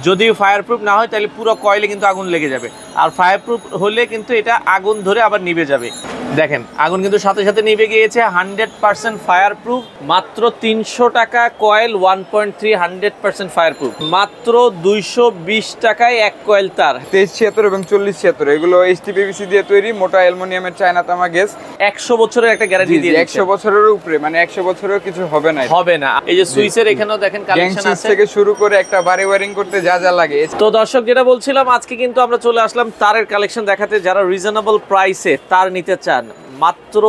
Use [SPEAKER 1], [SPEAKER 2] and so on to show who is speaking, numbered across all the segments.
[SPEAKER 1] যদি fire proof না হয় তাহলে পুরো কয়েলে কিন্তু আগুন লেগে যাবে, আর ফায়ার প্রুফ হলে কিন্তু এটা আগুন ধরে আবার নিভে যাবে। দেখেন আগুন কিন্তু সাথে সাথে নিভে গিয়েছে। 100% ফায়ার প্রুফ, মাত্র 300 টাকা কয়েল 1.3 100% ফায়ার প্রুফ, মাত্র 220 টাকায় এক কয়েল তার।
[SPEAKER 2] 2376 এবং 4076 এগুলো এইচটিপিভিসি দিয়ে তৈরি, মোটা অ্যালুমিনিয়ামের চায়না তামা গ্যাস।
[SPEAKER 1] 100 বছরের একটা গ্যারান্টি দিয়ে দিচ্ছে।
[SPEAKER 2] 100 বছরের উপরে, মানে 100 বছরেও কিছু হবে না।
[SPEAKER 1] হবে না। এই যে সুইচের এখানেও দেখেন কালেকশন আছে
[SPEAKER 2] থেকে শুরু করে একটা বাড়ি ওয়্যারিং করতে যা যা লাগে।
[SPEAKER 1] তো দর্শক যেটা বলছিলাম, আজকে কিন্তু আমরা চলে আসলাম তারের কালেকশন দেখাতে। যারা রিজনেবল প্রাইসে তার নিতে চান মাত্র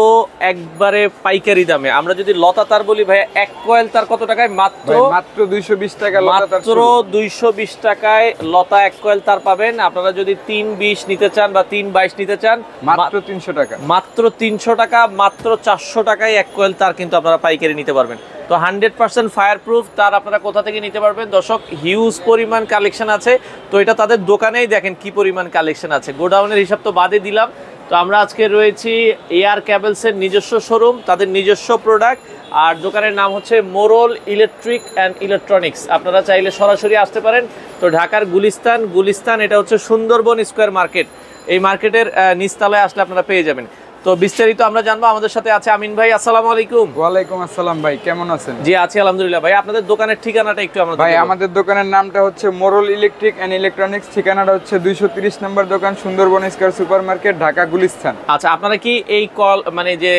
[SPEAKER 1] একবারে পাইকারি দামে, আমরা যদি লতা তার বলি ভাই এক কয়েল তার কত টাকায়? মাত্র
[SPEAKER 2] 220 টাকা লতা তার,
[SPEAKER 1] মাত্র 220 টাকায় লতা এক কয়েল তার পাবেন। আপনারা যদি 320 নিতে চান বা 322 নিতে চান
[SPEAKER 2] মাত্র 300 টাকা,
[SPEAKER 1] মাত্র 300 টাকা, মাত্র 400 টাকায় এক কয়েল তার কিন্তু আপনারা পাইকারি নিতে পারবেন। তো 100% ফায়ার প্রুফ তার আপনারা কোথা থেকে নিতে পারবেন দর্শক? হিউজ পরিমাণ কালেকশন আছে। তো এটা তাদের দোকানেই দেখেন কি পরিমাণ কালেকশন আছে, গোডাউনের হিসাব তো বাদে দিলাম। তো আমরা আজকে রয়েছি এআর ক্যাবেলসের নিজস্ব শোরুম, তাদের নিজস্ব প্রোডাক্ট, আর দোকানের নাম হচ্ছে মোরল ইলেকট্রিক অ্যান্ড ইলেকট্রনিক্স। আপনারা চাইলে সরাসরি আসতে পারেন। তো ঢাকার গুলিস্তান এটা হচ্ছে সুন্দরবন স্কোয়ার মার্কেট, এই মার্কেটের নিচতলায় আসলে আপনারা পেয়ে যাবেন। তো বিস্তারিত আমরা জানবো। আমাদের সাথে আছে আমিন ভাই। আসসালামু আলাইকুম।
[SPEAKER 2] ওয়ালাইকুম আসসালাম ভাই, কেমন আছেন?
[SPEAKER 1] জি আছি আলহামদুলিল্লাহ। ভাই আপনাদের দোকানের ঠিকানাটা একটু আমরা
[SPEAKER 2] ভাই, আমাদের দোকানের নামটা হচ্ছে মোরল ইলেকট্রিক এন্ড ইলেকট্রনিক্স, ঠিকানাটা হচ্ছে 230 নম্বর দোকান, Sundarban square super market, Dhaka Gulistan.
[SPEAKER 1] আচ্ছা, আপনারা কি এই মানে যে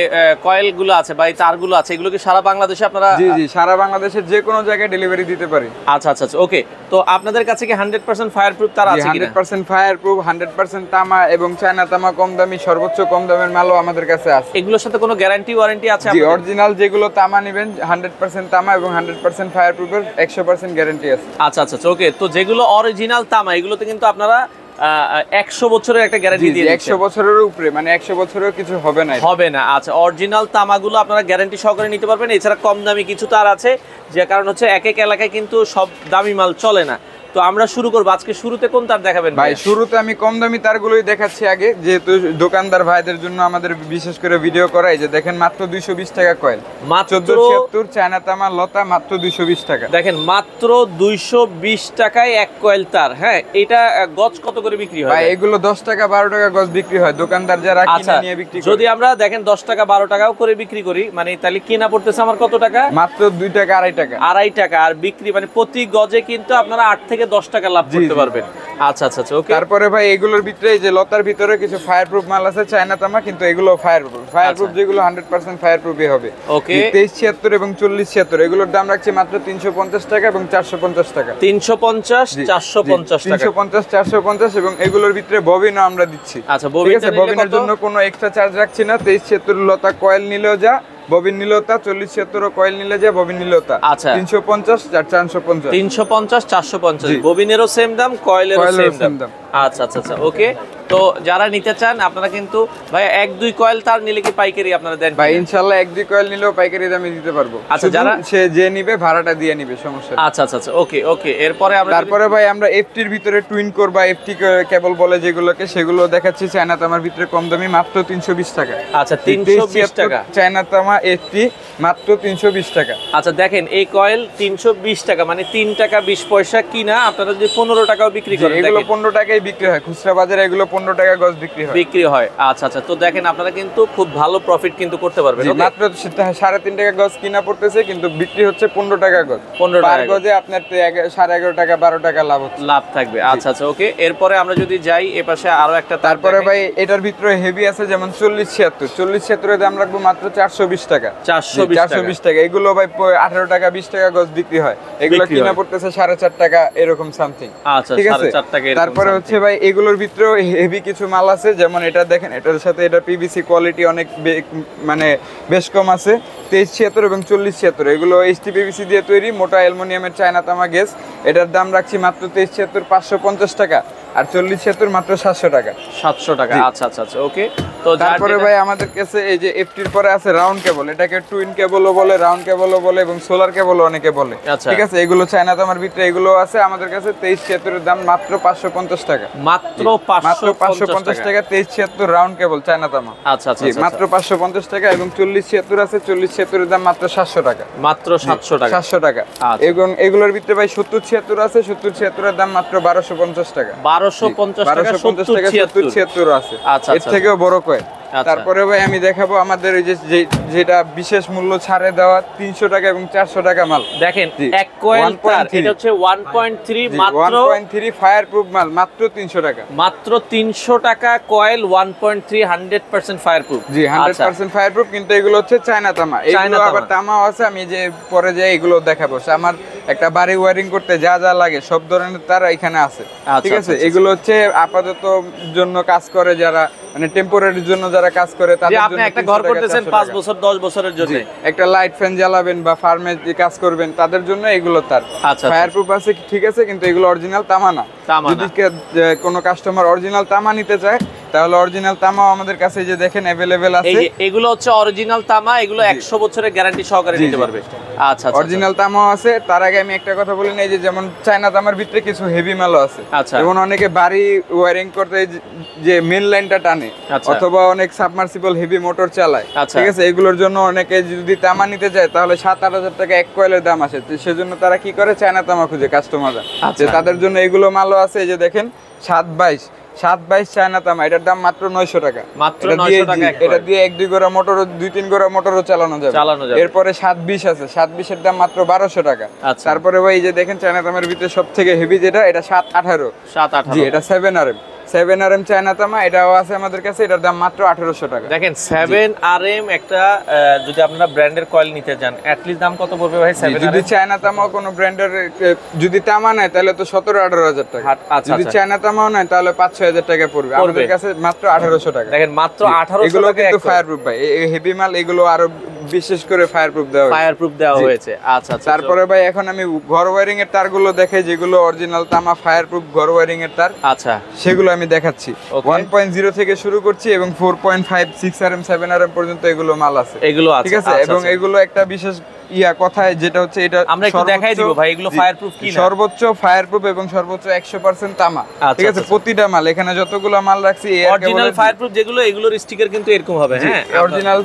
[SPEAKER 1] কয়েলগুলো আছে বা এই তারগুলো আছে এগুলো কি সারা বাংলাদেশে আপনারা?
[SPEAKER 2] জি জি, সারা বাংলাদেশের যে কোনো জায়গায় ডেলিভারি দিতে পারি।
[SPEAKER 1] আচ্ছা আচ্ছা আচ্ছা, ওকে। তো আপনাদের কাছে কি 100% ফায়ার প্রুফ তার আছে কিনা?
[SPEAKER 2] 100% ফায়ার প্রুফ, 100% তামা এবং চায়না তামা কম দামি, সর্বোচ্চ কম দামের মালও আমাদের কাছে আছে।
[SPEAKER 1] এগুলোর সাথে কোনো গ্যারান্টি ওয়ারেন্টি আছে?
[SPEAKER 2] জি, অরিজিনাল যেগুলো তামা নেবেন 100% তামা এবং 100% ফায়ার প্রুফের 100% গ্যারান্টি আছে।
[SPEAKER 1] আচ্ছা আচ্ছা ওকে। তো যেগুলো অরিজিনাল তামা এগুলোতে কিন্তু আপনারা 100 বছরের একটা গ্যারান্টি দিয়ে দিচ্ছেন।
[SPEAKER 2] 100 বছরের উপরে, মানে 100 বছরেও কিছু হবে না।
[SPEAKER 1] হবে না। আচ্ছা, অরিজিনাল তামাগুলো আপনারা গ্যারান্টি সহকারে নিতে পারবেন। এছাড়া কম দামি কিছু তার আছে, যে কারণ হচ্ছে এক এক এলাকায় কিন্তু সব দামি মাল চলে না। তো আমরা শুরু করব। আজকে শুরুতে কোন তার দেখাবেন
[SPEAKER 2] ভাই? শুরুতে আমি কম দামি তারগুলোই দেখাচ্ছি আগে, যেহেতু দোকানদার ভাইদের জন্য আমাদের বিশেষ করে ভিডিও করা। এই যে দেখেন মাত্র 220 টাকা কয়েল,
[SPEAKER 1] মাত্র
[SPEAKER 2] 1476 চায়না তামা লতা, মাত্র 220 টাকা।
[SPEAKER 1] দেখেন মাত্র 220 টাকায় এক কয়েল তার। হ্যাঁ, এটা গজ কত করে বিক্রি হয়
[SPEAKER 2] ভাই? এগুলো 10 টাকা 12 টাকা গজ বিক্রি হয়, দোকানদার যারা কিনে নিয়ে বিক্রি করে।
[SPEAKER 1] যদি আমরা দেখেন 10 টাকা 12 টাকাও করে বিক্রি করি, মানে তাহলে কিনা পড়তেছে আমার কত টাকা?
[SPEAKER 2] মাত্র 2 টাকা 2.5 টাকা,
[SPEAKER 1] 2.5 টাকা। আর বিক্রি মানে প্রতি গজে কিন্তু আপনারা 8 থেকে 10 টাকা লাভ করতে পারবেন। আচ্ছা আচ্ছা আচ্ছা, ওকে।
[SPEAKER 2] তারপরে ভাই এগুলোর ভিতরে এই যে লতার ভিতরে কিছু ফায়ার প্রুফ মাল আছে, চায়না তামা, কিন্তু এগুলো ফায়ার প্রুফ যেগুলো 100% ফায়ার প্রুফই হবে।
[SPEAKER 1] ওকে।
[SPEAKER 2] 2376 এবং 4076 এগুলোর দাম রাখছি মাত্র 350 টাকা এবং 450 টাকা।
[SPEAKER 1] 350 450 টাকা,
[SPEAKER 2] 350 450, এবং এগুলোর ভিতরে ববিনও আমরা দিচ্ছি।
[SPEAKER 1] আচ্ছা,
[SPEAKER 2] ববিনের জন্য কোনো এক্সট্রা চার্জ রাখছি না। 2376 লতা কয়েল নিলেও যা, ববিন নিলেও তা, 4076 কয়েল নিলে যা, ববিন নিলেও তা।
[SPEAKER 1] আচ্ছা,
[SPEAKER 2] 350 আর 450,
[SPEAKER 1] 350 450, ববিনেরও সেম দাম, কয়েলেরও সেম দাম। আচ্ছা আচ্ছা আচ্ছা, ওকে। তো যারা নিতে চান আপনারা কিন্তু ভাই 1-2 কয়েল তার নিলে কি পাইকারি আপনারা দেন?
[SPEAKER 2] ভাই ইনশাআল্লাহ 1-2 কয়েল নিলেও পাইকারি দামে দিতে পারবো।
[SPEAKER 1] আচ্ছা, যারা
[SPEAKER 2] সে যে নিবে ভাড়াটা দিয়ে নিবে, সমস্যা নেই।
[SPEAKER 1] আচ্ছা আচ্ছা আচ্ছা, ওকে ওকে।
[SPEAKER 2] তারপরে ভাই আমরা এফটির ভিতরে টুইন কোর বা এফটি কেবল বলে যেগুলোকে, সেগুলো দেখাচ্ছি চায়না তামার ভিতরে কম দামি, মাত্র 320 টাকা।
[SPEAKER 1] আচ্ছা, 320 টাকা
[SPEAKER 2] চায়না তামা এফটি, মাত্র 320 টাকা।
[SPEAKER 1] আচ্ছা, দেখেন এই কয়েল 320 টাকা, মানে 3 টাকা 20 পয়সা কিনা আপনারা যদি 15 টাকাও বিক্রি করেন,
[SPEAKER 2] এগুলো 15 টাকায় বিক্রি হয়, খুচরা বাজারে এগুলো 15 টাকা গজ বিক্রি হয়।
[SPEAKER 1] আচ্ছা আচ্ছা, তো দেখেন আপনারা কিন্তু খুব ভালো প্রফিট কিন্তু করতে পারবেন।
[SPEAKER 2] মাত্র 3.5 টাকা গজ কিনা পড়তেছে, কিন্তু বিক্রি হচ্ছে 15 টাকা গজ।
[SPEAKER 1] 15 টাকা
[SPEAKER 2] গজে আপনার 11.5 টাকা 12 টাকা লাভ
[SPEAKER 1] থাকবে। আচ্ছা আচ্ছা, ওকে। এরপরে আমরা যদি যাই এ পাশে আরো একটা,
[SPEAKER 2] তারপরে ভাই এটার ভিতরে হেভি আছে, যেমন 4076 এর দাম রাখবো মাত্র 420 টাকা। 420 টাকা। এগুলো ভাই 18 টাকা 20 টাকা গজ বিক্রি হয়, এগুলো কিনা পড়তেছে 4.5 টাকা এরকম সামথিং।
[SPEAKER 1] আচ্ছা,
[SPEAKER 2] ঠিক আছে। তারপরে হচ্ছে ভাই এগুলোর ভিতরে হেভি কিছু মাল আছে, যেমন এটা দেখেন, এটার সাথে এটা পিভিসি কোয়ালিটি অনেক মানে বেশ কম আছে। 2376 এবং 4076 এগুলো এইচটিপিভিসি দিয়ে তৈরি, মোটা অ্যালুমিনিয়ামের চায়না তামা গ্যাস। এটার দাম রাখছি মাত্র 2376 550 টাকা, আর 4076 মাত্র 700 টাকা।
[SPEAKER 1] 700 টাকা। আচ্ছা আচ্ছা আচ্ছা, ওকে। তো
[SPEAKER 2] তারপরে ভাই আমাদের কাছে এই যে এফটির পরে আছে রাউন্ড কেবল, এটাকে টুইন কেবলও বলে, রাউন্ড কেবলও বলে এবং সোলার কেবলও অনেকে বলে। ঠিক আছে, এগুলো চায়না তামার ভিতরে এগুলো আছে আমাদের কাছে। 2376 এর দাম মাত্র 550 টাকা,
[SPEAKER 1] মাত্র
[SPEAKER 2] 550 টাকা। 2376 রাউন্ড কেবল চায়না তামা।
[SPEAKER 1] আচ্ছা আচ্ছা,
[SPEAKER 2] মাত্র 550 টাকা। এবং 4076 আছে, 4076 এর দাম মাত্র 700 টাকা,
[SPEAKER 1] মাত্র 700 টাকা,
[SPEAKER 2] 700 টাকা। এবং এগুলোর ভিতরে ভাই 7076 আছে, 7076 এর দাম মাত্র 1250 টাকা,
[SPEAKER 1] 1250 টাকা,
[SPEAKER 2] 7076 আছে।
[SPEAKER 1] আচ্ছা,
[SPEAKER 2] এর থেকেও বড় কয়েন। তারপরে ভাই আমি দেখাবো আমাদের এই যে যেটা বিশেষ মূল্য ছাড়ে দেওয়া 300 টাকা এবং 400 টাকা মাল।
[SPEAKER 1] দেখেন এক কয়েল তার, এটা হচ্ছে 1.3, মাত্র
[SPEAKER 2] 1.3 ফায়ার প্রুফ মাল, মাত্র 300 টাকা,
[SPEAKER 1] মাত্র 300 টাকা কয়েল 1.3 100% ফায়ার প্রুফ।
[SPEAKER 2] জি 100% ফায়ার প্রুফ। কিন্তু এগুলো হচ্ছে চায়না তামা, এগুলো আবার তামাও আছে। আমি যে পরে যে এগুলো দেখাবো, আমার একটা বাড়ি ওয়্যারিং করতে যা যা লাগে সব ধরনের তার এখানে আছে। ঠিক আছে, এগুলো হচ্ছে আপাতত জন্য কাজ করে যারা, মানে টেম্পোরারির জন্য যারা কাজ করে তাদের জন্য।
[SPEAKER 1] আপনি একটা ঘর করতেছেন 5 বছর 10 বছরের জন্য,
[SPEAKER 2] একটা লাইট ফ্যান জ্বালাবেন বা ফার্মে যে কাজ করবেন তাদের জন্য এগুলো তার ফায়ার প্রুফ আছে। ঠিক আছে, কিন্তু এগুলো অরিজিনাল তামা না। যদি কোনো কাস্টমার অরিজিনাল তামা নিতে চায় তাহলে অরিজিনাল তামাও আমাদের কাছে যে দেখেন अवेलेबल আছে।
[SPEAKER 1] এগুলো হচ্ছে অরিজিনাল তামা, এগুলো 100 বছরের গ্যারান্টি সহকারে নিতে পারবে। আচ্ছা,
[SPEAKER 2] অরিজিনাল তামাও আছে। তার আগে আমি একটা কথা বলি, এই যে যেমন চায়না তামার ভিতরে কিছু হেভি মালও আছে। যেমন অনেকে বাড়ি ওয়্যারিং করতে যে মেইন লাইনটা টানে, অথবা অনেক সাবমার্সিবল হেভি মোটর চালায়। ঠিক আছে, এগুলোর জন্য অনেকে যদি তামা নিতে যায় তাহলে 7-8 টাকা এক কয়েলের দাম আসে। সেজন্য তারা কি করে, চায়না তামা খুঁজে কাস্টমাররা। তাদের জন্য এগুলো মালও আছে। এই যে দেখেন 722 চায়না তামা, এটার দাম মাত্র 900 টাকা,
[SPEAKER 1] মাত্র 900 টাকা।
[SPEAKER 2] এটা দিয়ে 1-2 গোড়া মোটর, 2-3 গোড়া মোটরও চালানো যাবে। এরপরে 720 আছে, 720 এর দাম মাত্র 1200 টাকা। তারপরে ভাই এই যে দেখেন চায়না তামার ভিতরে সবথেকে হেভি যেটা, এটা 718। জি, এটা 7RM চায়না তামা, এটাও আছে আমাদের কাছে। এটার দাম মাত্র 1800 টাকা।
[SPEAKER 1] দেখেন 7RM একটা, যদি আপনারা ব্র্যান্ডের কয়েল নিতে যান এট লিস্ট দাম কত পড়বে ভাই? 7RM
[SPEAKER 2] যদি চায়না তামা কোনো ব্র্যান্ডের যদি তামা নেয় তাহলে তো 17-18 টাকা। যদি চায়না তামাও নেয় তাহলে 5-6 টাকা পড়বে। আমাদের কাছে মাত্র 1800 টাকা।
[SPEAKER 1] দেখেন মাত্র 1800
[SPEAKER 2] এগুলো কিন্তু ফায়ার প্রুফ ভাই, এই হেভি মাল এগুলো আরো বিশেষ করে ফায়ার প্রুফ দেওয়া হয়েছে। আচ্ছা, তারপরে ভাই এখন আমি ঘর ওয়্যারিং এর তারগুলো দেখাই, যেগুলো অরিজিনাল তামা ফায়ার প্রুফ ঘর ওয়্যারিং এর তার। আচ্ছা, সেগুলো আমি দেখাচ্ছি। 1.0 থেকে শুরু করছি এবং 4.5, 6RM, 7RM পর্যন্ত এগুলো মাল আছে। ঠিক আছে, এবং এগুলো একটা বিশেষ কথায় যেটা হচ্ছে, এটা
[SPEAKER 1] আমরা একটু দেখাই দিব ভাই এগুলো ফায়ার প্রুফ কি না।
[SPEAKER 2] সর্বোচ্চ ফায়ার প্রুফ এবং সর্বোচ্চ 100% তামা। ঠিক আছে, প্রতিটা মাল এখানে যতগুলো মাল রাখছি
[SPEAKER 1] অরিজিনাল ফায়ার প্রুফ যেগুলো, এগুলোর স্টিকার কিন্তু এরকম হবে। হ্যাঁ,
[SPEAKER 2] অরিজিনাল।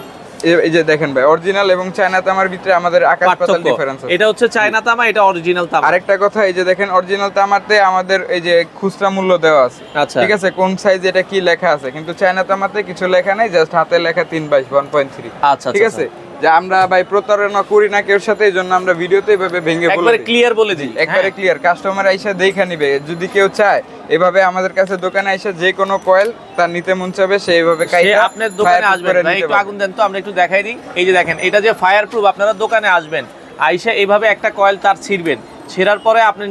[SPEAKER 2] এই যে দেখেন ভাই, অরিজিনাল এবং চায়না তামার ভিতরে আমাদের আকাশ পাতাল ডিফারেন্স আছে।
[SPEAKER 1] এটা হচ্ছে চায়না তামা, এটা অরিজিনাল তামা।
[SPEAKER 2] আরেকটা কথা, এই যে দেখেন অরিজিনাল তামাতে আমাদের এই যে খুচরা মূল্য দেওয়া আছে। ঠিক আছে, কোন সাইজ এটা কি লেখা আছে, কিন্তু চায়না তামাতে কিছু লেখা নাই, জাস্ট হাতে লেখা 322 1.3। আচ্ছা, ঠিক আছে, যে আমরা ভাই প্রতারণা করি না কেউর সাথে, এইজন্য আমরা ভিডিওতে এভাবে ভেঙে বলে
[SPEAKER 1] একবারে ক্লিয়ার বলে দিই,
[SPEAKER 2] একবারে ক্লিয়ার। কাস্টমার আইসা দেখে নিবে, যদি কেউ চায় এভাবে আমাদের কাছে দোকানে আইসা যে কোনো কয়েল তার নিতে মন চাবে সে এইভাবে কাইটা
[SPEAKER 1] আপনার দোকানে আসবেন। ভাই একটু আগুন দেন তো, আমরা একটু দেখাই দিই। এই যে দেখেন, এটা যে ফায়ার প্রুফ, আপনারা দোকানে আসবেন, আইসা এইভাবে একটা কয়েল তার ছিড়বেন, ছেড়ার পরে আপনি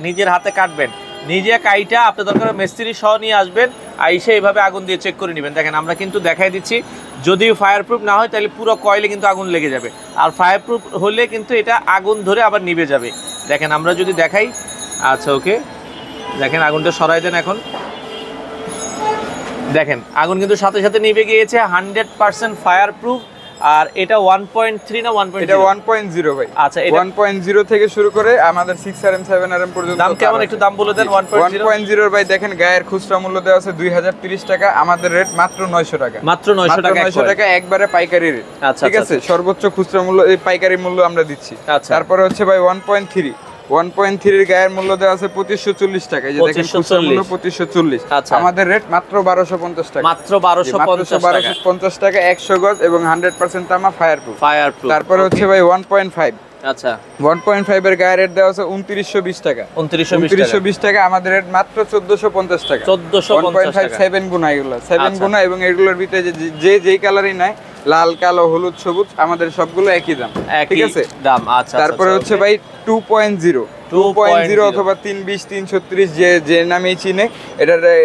[SPEAKER 1] নিজের হাতে কাটবেন, নিজে কাইটা আপনি দরকার মিস্ত্রি সহ নিয়ে আসবেন, আইসা এইভাবে আগুন দিয়ে চেক করে নেবেন। দেখেন আমরা কিন্তু দেখাই দিচ্ছি, যদি ফায়ার প্রুফ না হয় তাহলে পুরো কয়েলে কিন্তু আগুন লেগে যাবে, আর ফায়ার প্রুফ হলে কিন্তু এটা আগুন ধরে আবার নিভে যাবে। দেখেন আমরা যদি দেখাই, আচ্ছা ওকে, দেখেন আগুনটা সরাই দেন। এখন দেখেন আগুন কিন্তু সাথে সাথে নিভে গিয়েছে, 100% ফায়ার প্রুফ। আর এটা 1.3 না 1.0?
[SPEAKER 2] এটা 1.0 ভাই। আচ্ছা, এটা 1.0 থেকে শুরু করে আমাদের 6RM 7RM পর্যন্ত।
[SPEAKER 1] দাম কেমন একটু দাম বলে দেন।
[SPEAKER 2] 1.0 ভাই দেখেন গায়ের খুচরা মূল্য দেওয়া আছে 2030 টাকা, আমাদের রেট মাত্র 900 টাকা।
[SPEAKER 1] মাত্র 900 টাকা
[SPEAKER 2] একবারে পাইকারি রেট। ঠিক আছে, সর্বোচ্চ খুচরা মূল্য, এই পাইকারি মূল্য আমরা দিচ্ছি। তারপরে হচ্ছে ভাই 1.3 এর গায়ের মূল্য দেওয়া আছে 2540 টাকা। এই যে দেখেন খুচরা মূল্য 2540। আমাদের রেট মাত্র 1250 টাকা,
[SPEAKER 1] মাত্র 1250
[SPEAKER 2] টাকা 100 গজ এবং 100% তামা ফায়ার প্রুফ। তারপরে হচ্ছে ভাই 1.5। আচ্ছা, 1.5 এর গায়ের রেট দেওয়া আছে 2920 টাকা। 2920 টাকা, আমাদের রেট মাত্র 1450 টাকা। 1450 7 গুণা, এগুলো 7 গুণা, এবং এগুলোর ভিতরে যেই কালারই নাই, লাল, কালো, হলুদ, সবুজ, আমাদের সবগুলো একই দাম। ঠিক আছে, দাম। আচ্ছা, তারপরে হচ্ছে ভাই 2.0 2.0 অথবা 320 336 যে নামেই চিনে।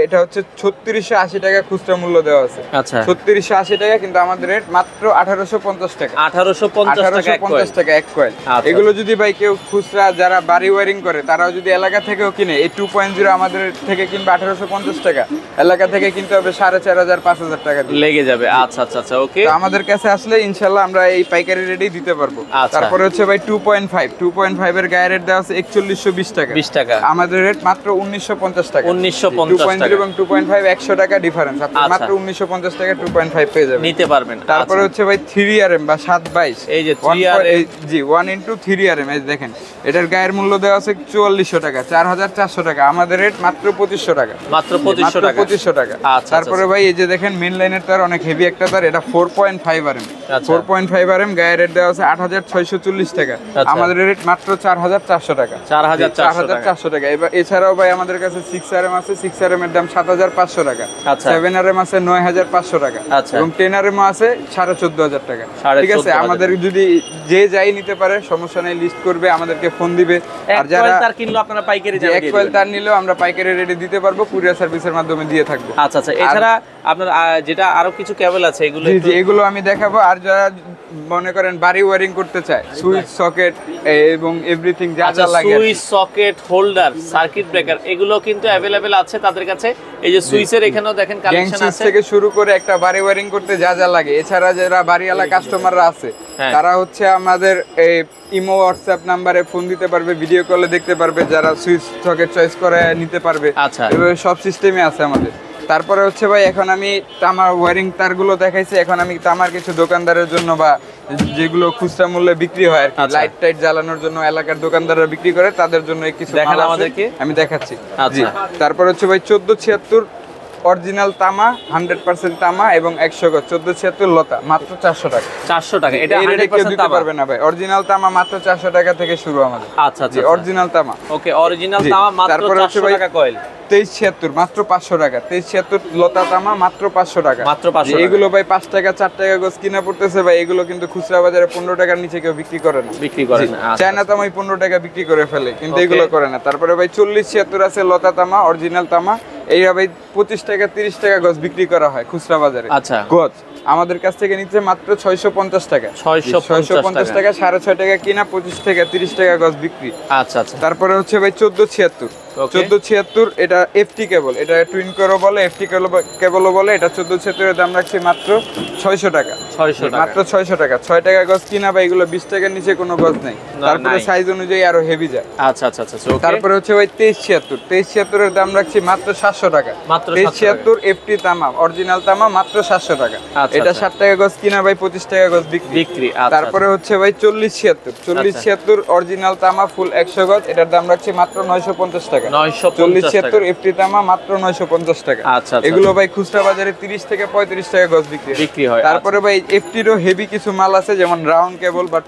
[SPEAKER 2] এটা হচ্ছে 3680 টাকা খুচরা মূল্য দেওয়া আছে।
[SPEAKER 1] আচ্ছা
[SPEAKER 2] 3680 টাকা, কিন্তু আমাদের রেট মাত্র 1850 টাকা।
[SPEAKER 1] 1850
[SPEAKER 2] টাকা এক কয়েল।
[SPEAKER 1] আচ্ছা।
[SPEAKER 2] এগুলো যদি ভাই কেউ খুচরা যারা বাড়ি ওয়ারিং করে তারাও যদি এলাকা থেকেও কিনে, এই 2.0 আমাদের থেকে কিনবে 1850 টাকা, এলাকা থেকে কিনতে হবে 4500 5000 টাকা দিয়ে
[SPEAKER 1] লেগে যাবে। আচ্ছা আচ্ছা আচ্ছা ওকে।
[SPEAKER 2] তো আমাদের কাছে আসলে ইনশাআল্লাহ আমরা এই পাইকারি রেটেই দিতে পারবো।
[SPEAKER 1] আচ্ছা।
[SPEAKER 2] তারপরে হচ্ছে ভাই 2.5 এর গায়ে রেট দেওয়া আছে 4120 টাকা।
[SPEAKER 1] 20 টাকা।
[SPEAKER 2] আমাদের রেট মাত্র 1950 টাকা।
[SPEAKER 1] 1950
[SPEAKER 2] 2.0
[SPEAKER 1] টাকা
[SPEAKER 2] এবং 2.5 100 টাকা ডিফারেন্স। আপনি
[SPEAKER 1] আচ্ছা।
[SPEAKER 2] মাত্র 1950 টাকা 2.5 পেয়ে যাবেন,
[SPEAKER 1] নিতে পারবেন।
[SPEAKER 2] তারপরে
[SPEAKER 1] আচ্ছা।
[SPEAKER 2] হচ্ছে ভাই 3RM বা 722,
[SPEAKER 1] এই যে 3RM,
[SPEAKER 2] জি 1x3RM, এই দেখেন এটার গায়ের মূল্য দেওয়া আছে 4400 টাকা, 4400 টাকা। আমাদের রেট মাত্র 2500 টাকা।
[SPEAKER 1] মাত্র 2500 টাকা।
[SPEAKER 2] 2500 টাকা।
[SPEAKER 1] আচ্ছা,
[SPEAKER 2] তারপরে ভাই এই যে দেখেন মেন লাইনের তার অনেক হেভি একটা তার, এটা 4.5 RM।
[SPEAKER 1] আচ্ছা।
[SPEAKER 2] 4.5 RM গায়ের রেট দেওয়া আছে 8640 টাকা।
[SPEAKER 1] আচ্ছা।
[SPEAKER 2] আমাদের রেট মাত্র 4400 টাকা।
[SPEAKER 1] 4400
[SPEAKER 2] টাকা। এছাড়াও ভাই আমাদের কাছে 6RM আছে, 6RM এর দাম 7500 টাকা।
[SPEAKER 1] আচ্ছা।
[SPEAKER 2] 7RM আছে 9500 টাকা।
[SPEAKER 1] আচ্ছা।
[SPEAKER 2] এবং 10RM আছে 14500 টাকা।
[SPEAKER 1] 14,500
[SPEAKER 2] ঠিক আছে, আমাদের যদি যে যাই নিতে পারে সমস্যা নেই, লিস্ট করবে, আমাদেরকে ফোন দিবে।
[SPEAKER 1] আর যারা তার কিনলো আপনারা পাইকারি
[SPEAKER 2] যে এক কয়েল তার নিলেও আমরা পাইকারি রেটে দিতে পারবো, কুরিয়ার সার্ভিসের মাধ্যমে দিয়ে থাকবো।
[SPEAKER 1] আচ্ছা আচ্ছা। এছাড়া আপনার যেটা আরো কিছু কেবল আছে এগুলো
[SPEAKER 2] জি
[SPEAKER 1] একটু
[SPEAKER 2] জি এগুলো আমি দেখাবো। আর যারা মনে করেন বাড়ি ওয়ারিং করতে চায়, সুইচ সকেট এবং এভরিথিং যা যা লাগে,
[SPEAKER 1] switch socket holder circuit breaker এগুলো কিন্তু অ্যাভেলেবেল আছে তাদের কাছে। এই যে সুইচের এখানেও দেখেন
[SPEAKER 2] গ্যাং
[SPEAKER 1] কালেকশন
[SPEAKER 2] সুইচ
[SPEAKER 1] আছে
[SPEAKER 2] থেকে শুরু করে একটা বাড়ি ওয়ারিং করতে যা যা লাগে। এছাড়া যারা বাড়িওয়ালা কাস্টমাররা আছে
[SPEAKER 1] হ্যাঁ।
[SPEAKER 2] তারা হচ্ছে আমাদের এই ইমো হোয়াটসঅ্যাপ নাম্বারে ফোন দিতে পারবে, ভিডিও কলে দেখতে পারবে, যারা সুইচ সকেট চয়েস করে নিতে পারবে।
[SPEAKER 1] আচ্ছা।
[SPEAKER 2] এভাবে সব সিস্টেমে আছে আমাদের। তারপরে হচ্ছে ভাই এখন আমি তামার ওয়ারিং তারগুলো দেখাইছি, এখন আমি তামার কিছু দোকানদারের জন্য বা যেগুলো খুচরা মূল্যে বিক্রি হয় আর কি,
[SPEAKER 1] আচ্ছা।
[SPEAKER 2] লাইট টাইট জ্বালানোর জন্য এলাকার দোকানদাররা বিক্রি করে, তাদের জন্য কিছু
[SPEAKER 1] দেখান
[SPEAKER 2] মাল আছে,
[SPEAKER 1] আমাদেরকে।
[SPEAKER 2] আমি দেখাচ্ছি।
[SPEAKER 1] আচ্ছা।
[SPEAKER 2] জি। তারপর হচ্ছে ভাই 1476 অরিজিনাল তামা, 100% তামা এবং 100 গজ 1476 লতা, মাত্র 400 টাকা।
[SPEAKER 1] 400 টাকা। এটা
[SPEAKER 2] এই রেটে কেউ
[SPEAKER 1] 100%
[SPEAKER 2] দিতে
[SPEAKER 1] তামা।
[SPEAKER 2] পারবে না ভাই। অরিজিনাল তামা মাত্র 400 টাকা থেকে শুরু আমাদের।
[SPEAKER 1] আচ্ছা
[SPEAKER 2] জি
[SPEAKER 1] আচ্ছা।
[SPEAKER 2] অরিজিনাল তামা।
[SPEAKER 1] ওকে অরিজিনাল
[SPEAKER 2] জি।
[SPEAKER 1] তামা মাত্র
[SPEAKER 2] তারপরে হচ্ছে
[SPEAKER 1] 400
[SPEAKER 2] ভাই
[SPEAKER 1] টাকা কয়েল।
[SPEAKER 2] 2376 মাত্র 500 টাকা। 2376 লতা তামা মাত্র 500 টাকা।
[SPEAKER 1] মাত্র 500
[SPEAKER 2] জি,
[SPEAKER 1] টাকা।
[SPEAKER 2] এগুলো ভাই 5 টাকা 4 টাকা গজ কিনা পড়তেছে ভাই। এগুলো কিন্তু খুচরা বাজারে 15 টাকার নিচে কেউ বিক্রি করে না।
[SPEAKER 1] বিক্রি করে
[SPEAKER 2] জি,
[SPEAKER 1] না। আচ্ছা।
[SPEAKER 2] চায়না তামাই 15 টাকা বিক্রি করে ফেলে, কিন্তু
[SPEAKER 1] Okay.
[SPEAKER 2] এগুলো করে না। তারপরে ভাই 4076 আছে লতা তামা, অরিজিনাল তামা। এইটা ভাই 25 টাকা 30 টাকা গজ বিক্রি করা হয় খুচরা বাজারে।
[SPEAKER 1] আচ্ছা।
[SPEAKER 2] গজ আমাদের কাছ থেকে নিচ্ছে মাত্র 650 টাকা।
[SPEAKER 1] 650
[SPEAKER 2] টাকা, 6.5 টাকা কিনা, 25 টাকা 30 টাকা গজ বিক্রি।
[SPEAKER 1] আচ্ছা আচ্ছা।
[SPEAKER 2] তারপরে হচ্ছে ভাই 1476।
[SPEAKER 1] Okay.
[SPEAKER 2] 1476 এটা এফটি কেবল, এটা টুইন করো বলে, এফটি কেবলও বলে। এটা 1476 এর দাম রাখছি মাত্র 600 টাকা।
[SPEAKER 1] 600 টাকা।
[SPEAKER 2] মাত্র 600 টাকা। 6 টাকা গজ কিনা ভাই, এগুলো 20 টাকার নিচে কোনো গজ নেই।
[SPEAKER 1] না,
[SPEAKER 2] তারপরে
[SPEAKER 1] নাই।
[SPEAKER 2] সাইজ অনুযায়ী আরো হেভি যায়।
[SPEAKER 1] আচ্ছা আচ্ছা আচ্ছা। ওকে।
[SPEAKER 2] তারপরে হচ্ছে ভাই 2376 এর দাম রাখছি মাত্র 700 টাকা।
[SPEAKER 1] মাত্র 700
[SPEAKER 2] 2376 এফটি তামা, অরিজিনাল তামা, মাত্র 700 টাকা।
[SPEAKER 1] আচ্ছা,
[SPEAKER 2] এটা
[SPEAKER 1] আচ্ছা।
[SPEAKER 2] 60 টাকা গজ কিনা ভাই, 25 টাকা গজ বিক্রি।
[SPEAKER 1] বিক্রি। আচ্ছা।
[SPEAKER 2] তারপরে হচ্ছে ভাই 4076 অরিজিনাল তামা ফুল 100 গজ, এটার দাম রাখছি মাত্র 950 টাকা।
[SPEAKER 1] 950
[SPEAKER 2] এফটি তামা মাত্র 950 টাকা।
[SPEAKER 1] আচ্ছা, আচ্ছা।
[SPEAKER 2] এগুলো ভাই খুচরা বাজারে 30 থেকে 35 টাকা গজ
[SPEAKER 1] বিক্রি হয়।
[SPEAKER 2] তারপরে ভাই এফটিরও হেভি কিছু মাল আছে, যেমন রাউন্ড কেবল বা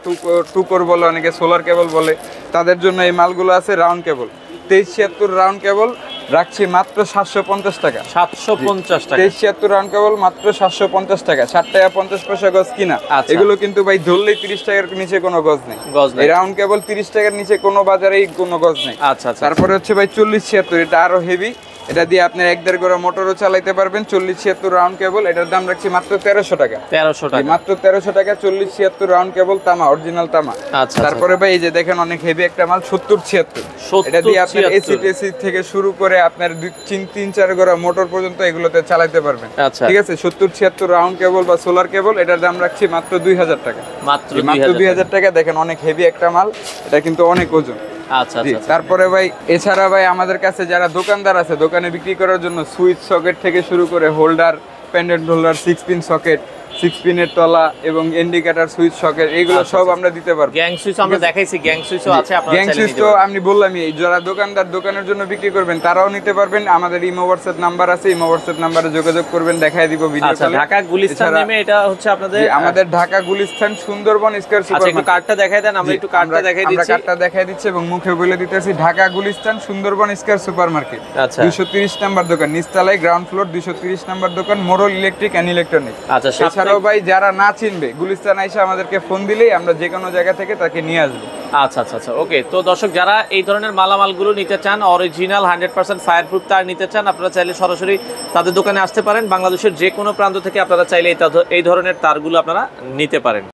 [SPEAKER 2] টুকোর বলে, অনেকে সোলার কেবল বলে, তাদের জন্য এই মালগুলো আছে। রাউন্ড কেবল 2376 রাউন্ড কেবল রাখছি মাত্র 750 টাকা।
[SPEAKER 1] 750 টাকা।
[SPEAKER 2] 2376 রাউন্ড কেবল মাত্র 750 টাকা। 60 টাকা 50 পয়সা গজ কিনা।
[SPEAKER 1] আচ্ছা।
[SPEAKER 2] এগুলো কিন্তু ভাই ধরলেই 30 টাকার নিচে কোনো গজ নেই।
[SPEAKER 1] গজ নেই।
[SPEAKER 2] এই রাউন্ড কেবল 30 টাকার নিচে কোনো বাজারেই কোনো গজ নেই।
[SPEAKER 1] আচ্ছা আচ্ছা।
[SPEAKER 2] তারপরে হচ্ছে ভাই 4076, এটা আরো হেভি। এটা দিয়ে আপনি 1.5 গোড়া মোটরও চালাইতে পারবেন। 4076 রাউন্ড কেবল, এটার দাম রাখছি মাত্র 1300 টাকা।
[SPEAKER 1] 1300 টাকা।
[SPEAKER 2] মাত্র 1300 টাকা। 4076 রাউন্ড কেবল তামা, অরিজিনাল তামা।
[SPEAKER 1] আচ্ছা।
[SPEAKER 2] তারপরে ভাই এই যে দেখেন অনেক হেভি একটা মাল 7076। এটা দিয়ে আপনার এসি টেসি থেকে শুরু করে আপনার 3-4 গোড়া মোটর পর্যন্ত এগুলোতে চালাতে পারবেন।
[SPEAKER 1] আচ্ছা।
[SPEAKER 2] ঠিক আছে, 7076 রাউন্ড কেবল বা সোলার কেবল, এটার দাম রাখছি মাত্র 2000 টাকা।
[SPEAKER 1] মাত্র
[SPEAKER 2] 2000 টাকা। দেখেন অনেক হেভি একটা মাল, এটা কিন্তু অনেক ওজন।
[SPEAKER 1] আচ্ছা
[SPEAKER 2] জি।
[SPEAKER 1] আচ্ছা।
[SPEAKER 2] তারপরে ভাই এছাড়া ভাই আমাদের কাছে যারা দোকানদার আছে, দোকানে বিক্রি করার জন্য সুইচ সকেট থেকে শুরু করে holder, pendant holder, 6 pin socket, 6 পিনের তলা এবং ইন্ডিকেটর সুইচ সকেট, এগুলো
[SPEAKER 1] আচ্ছা,
[SPEAKER 2] সব
[SPEAKER 1] আচ্ছা।
[SPEAKER 2] আমরা দিতে পারবো।
[SPEAKER 1] গ্যাং সুইচ আমরা দেখাইছি, গ্যাং সুইচও আছে, আপনারা
[SPEAKER 2] গ্যাং
[SPEAKER 1] চাইলে
[SPEAKER 2] সুইচ
[SPEAKER 1] নিতে
[SPEAKER 2] তো
[SPEAKER 1] পারবেন।
[SPEAKER 2] আমি বললামই, যারা দোকানদার দোকানের জন্য বিক্রি করবেন তারাও নিতে পারবেন। আমাদের ইমো হোয়াটসঅ্যাপ নাম্বার আছে, ইমো হোয়াটসঅ্যাপ নাম্বারে যোগাযোগ করবেন, দেখাই দিব ভিডিও
[SPEAKER 1] আচ্ছা।
[SPEAKER 2] কলে।
[SPEAKER 1] ঢাকা গুলিস্তান নেমে এটা হচ্ছে আপনাদের।
[SPEAKER 2] আমাদের ঢাকা গুলিস্তান সুন্দরবন স্কয়ার
[SPEAKER 1] আচ্ছা
[SPEAKER 2] সুপার।
[SPEAKER 1] একটু কার্ডটা দেখাই দেন, আমরা একটু কার্ডটা দেখাই
[SPEAKER 2] আমরা
[SPEAKER 1] দিচ্ছি।
[SPEAKER 2] কার্ডটা দেখাই দিচ্ছি এবং মুখে বলে দিতেছি, Dhaka Gulistan Sundarban square super market.
[SPEAKER 1] আচ্ছা।
[SPEAKER 2] 230 নাম্বার দোকান, নিচতলায় গ্রাউন্ড ফ্লোর, 230 নাম্বার দোকান, মোরল ইলেকট্রিক এন্ড ইলেকট্রনিক্স।
[SPEAKER 1] আচ্ছা।
[SPEAKER 2] এছাড়াও ভাই যারা না চিনবে গুলিস্তান এসে আমাদেরকে ফোন দিলেই আমরা যে কোনো জায়গা থেকে তাকে নিয়ে আসবো।
[SPEAKER 1] আচ্ছা আচ্ছা আচ্ছা, ওকে। তো দর্শক যারা এই ধরনের মালামালগুলো নিতে চান, অরিজিনাল 100% ফায়ার প্রুফ তার নিতে চান, আপনারা চাইলে সরাসরি তাদের দোকানে আসতে পারেন। বাংলাদেশের যে কোনো প্রান্ত থেকে আপনারা চাইলে এই ধরনের তারগুলো আপনারা নিতে পারেন।